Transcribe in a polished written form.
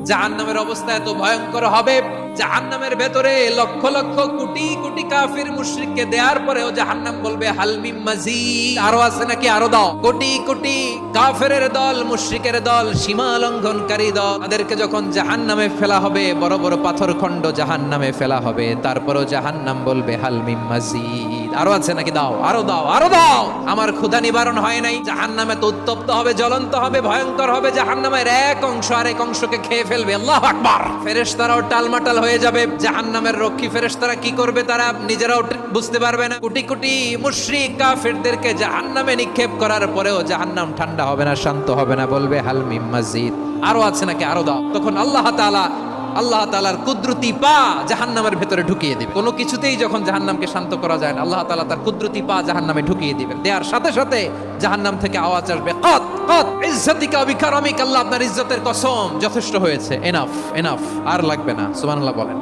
জাহান্নামের অবস্থা এত ভয়ঙ্কর হবে, জাহান্নামের ভেতরে লক্ষ লক্ষ কোটি কোটি কাফির মুশরিককে দেওয়ার পরেও জাহান্নাম বলবে হাল মিন মাজিদ, আরো আছে নাকি, আরো দাও। কোটি কোটি কাফেরের দল, মুশরিকের দল, সীমা লঙ্ঘনকারী দল, তাদেরকে যখন জাহান্নামে ফেলা হবে, বড় বড় পাথর খণ্ড জাহান্নামে ফেলা হবে, তারপরেও জাহান্নাম বলবে হাল মিন মাজিদ, আরো আছে নাকি, দাও, আরো দাও, আরো দাও। আমার ক্ষুধা নিবারণ হয় নাই। জাহান্নামে তো উত্তপ্ত হবে, জ্বলন্ত হবে, ভয়ঙ্কর হবে। জাহান্নামের এক অংশ আরেক অংশকে খেয়ে ফেলবে। আল্লাহু আকবার। ফেরেশতারাও টালমাটাল হয়ে যাবে। জাহান্নামের রক্ষী ফেরেশতারা কি করবে তারা নিজেরাও বুঝতে পারবে না। কোটি কোটি মুশরিক কাফেরদেরকে জাহান্নামে নিক্ষেপ করার পরেও জাহান্নাম ঠান্ডা হবে না, শান্ত হবে না, বলবে হাল মিন মাজিদ, আরো আছে নাকি, আরো দাও। তখন আল্লাহ তাআলার কুদরতি পা জাহান্নামের ভেতরে ঢুকিয়ে দিবে। কোনো কিছুতেই যখন জাহান্নামকে শান্ত করা যায় না, আল্লাহ তাআলা তার কুদরতি পা জাহান্নামে ঢুকিয়ে দিবেন। দেওয়ার সাথে সাথে জাহান্নাম থেকে আওয়াজ আসবে, কত কত ইজ্জতিকা ওয়া বিকারামিকা, আল্লাহ আপনার ইজ্জতের কসম, যথেষ্ট হয়েছে, এনাফ এনাফ, আর লাগবে না। সুবহানাল্লাহ বলেন।